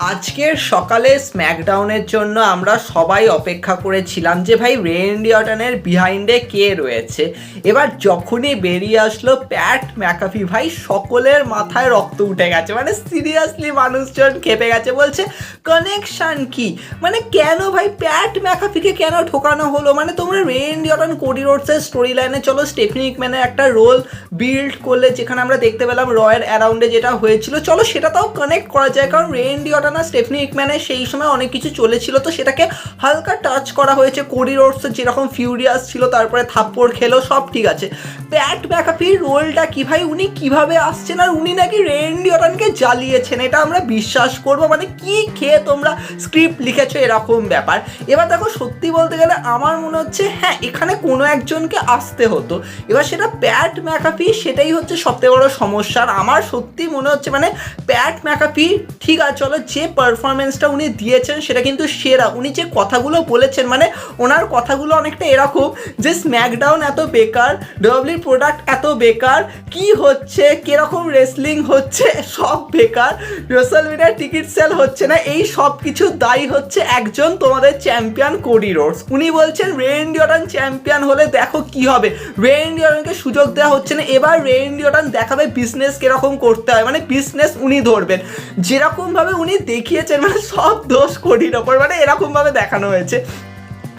আজকের সকালে স্ম্যাকডাউনের জন্য আমরা সবাই অপেক্ষা করেছিলাম যে ভাই রেন্ডি অর্টনের বিহাইন্ডে কে রয়েছে। এবার যখনই বেরিয়ে আসলো প্যাট ম্যাকাফি, ভাই সকলের মাথায় রক্ত উঠে গেছে, মানে সিরিয়াসলি মানুষজন খেপে গেছে, বলছে কানেকশান কি, মানে কেন ভাই প্যাট ম্যাকাফিকে কেন ঢোকানো হলো। মানে তোমরা রেন্ডি অর্টন কোডি রোডসের স্টোরি লাইনে চলো, স্টেফনি হিকম্যানের একটা রোল বিল্ড করলে যেখানে আমরা দেখতে পেলাম রয়ের অ্যারাউন্ডে যেটা হয়েছিল, চলো সেটাতেও কানেক্ট করা যায়, কারণ রেন্ডি অর্টন আর স্টেফনি হিকম্যানের সেই সময় অনেক কিছু চলেছিল, তো সেটাকে হালকা টাচ করা হয়েছে। কোডি রোডস যেরকম ফিউরিয়াস ছিল, তারপরে থাপ্পড় খেলো, সব ঠিক আছে। প্যাট ম্যাকাফির রোলটা কি ভাই, উনি কিভাবে আসছেন আর উনি নাকি রেন্ডি অর্টনকে জ্বালিয়েছেন, এটা আমরা বিশ্বাস করবো? মানে কি খেয়ে তোমরা স্ক্রিপ্ট লিখেছো এরকম ব্যাপার। এবার দেখো সত্যি বলতে গেলে আমার মনে হচ্ছে হ্যাঁ এখানে কোনো একজনকে আসতে হতো, এবার সেটা প্যাট ম্যাকাফি, সেটাই হচ্ছে সবথেকে বড় সমস্যা। আর আমার সত্যি মনে হচ্ছে মানে প্যাট ম্যাকাফি ঠিক আছে, চলো যে পারফরমেন্সটা উনি দিয়েছেন সেটা কিন্তু সেরা। উনি যে কথাগুলো বলেছেন, মানে ওনার কথাগুলো অনেকটা এরকম যে স্ম্যাকডাউন এত বেকার, ডব্লিউডব্লিউই প্রোডাক্ট এত বেকার, কি হচ্ছে, কিরকম রেসলিং হচ্ছে, সব বেকার, রেসলম্যানিয়ার টিকিট সেল হচ্ছে না, এই সব কিছু দায়ী হচ্ছে একজন তোমাদের চ্যাম্পিয়ন কোডি রোডস। উনি বলছেন রেন্ডি অর্টন চ্যাম্পিয়ন হলে দেখো কি হবে, রেন্ডি অর্টনকে সুযোগ দেওয়া হচ্ছে না। এবার রেন্ডি অর্টন দেখাবে বিজনেস কিরকম করতে হয়, মানে বিজনেস উনি ধরবেন যেরকমভাবে উনি দেখিয়েছেন, মানে সব দোষ কোডির ওপর, মানে এরকমভাবে দেখানো হয়েছে।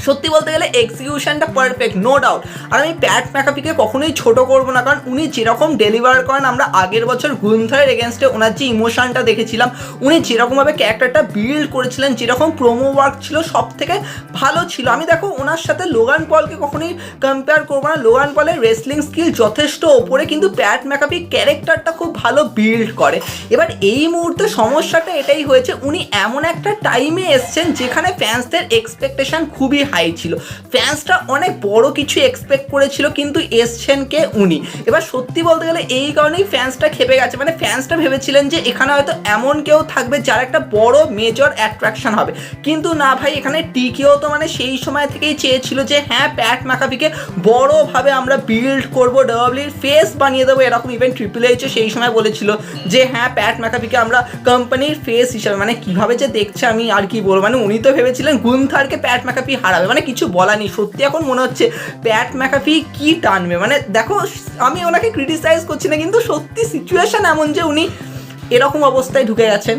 সত্যি বলতে গেলে এক্সিকিউশনটা পারফেক্ট, নো ডাউট। আর আমি প্যাট ম্যাকাফিকে কখনোই ছোট করবো না, কারণ উনি যেরকম ডেলিভার করেন, আমরা আগের বছর গুন্থারের এগেনস্টে ওনার যে ইমোশনটা দেখেছিলাম, উনি যেরকমভাবে ক্যারেক্টারটা বিল্ড করেছিলেন, যেরকম প্রোমো ওয়ার্ক ছিল, সব থেকে ভালো ছিল। আমি দেখো ওনার সাথে লোগান পলকে কখনোই কম্পেয়ার করবো না, লোগান পলের রেসলিং স্কিল যথেষ্ট ওপরে, কিন্তু প্যাট ম্যাকাফি ক্যারেক্টারটা খুব ভালো বিল্ড করে। এবার এই মুহূর্তে সমস্যাটা এটাই হয়েছে, উনি এমন একটা টাইমে এসছেন যেখানে ফ্যান্সদের এক্সপেকটেশন খুবই হাই ছিল, ফ্যান্সরা অনেক বড় কিছু এক্সপেক্ট করেছিল, কিন্তু এসছেন কে উনি। এবার সত্যি বলতে গেলে এই কারণেই ফ্যান্সটা খেপে গেছে, মানে ফ্যান্সটা ভেবেছিলেন যে এখানে হয়তো এমন কেউ থাকবে যার একটা বড় মেজর অ্যাট্রাকশন হবে, কিন্তু না ভাই, এখানে টিকেও তো মানে সেই সময় থেকেই চেয়েছিল যে হ্যাঁ প্যাট ম্যাকাফিকে বড়োভাবে আমরা বিল্ড করবো, ডব্লিউডব্লিউইর ফেস বানিয়ে দেবো এরকম। ইভেন ট্রিপল এইচও সেই সময় বলেছিল যে হ্যাঁ প্যাট ম্যাকাফিকে আমরা কোম্পানির ফেস হিসাবে, মানে কিভাবে যে দেখছে আমি আর কি বলবো, মানে উনি তো ভেবেছিলেন গুন্থারকে প্যাট ম্যাকাফি হারাবে, মানে কিছু বলা নেই। সত্যি এখন মনে হচ্ছে প্যাট ম্যাকাফি কি টানবে, মানে দেখো আমি ওনাকে ক্রিটিসাইজ করছি না, কিন্তু সত্যি সিচুয়েশন এমন যে উনি এরকম অবস্থায় ঢুকে গেছেন।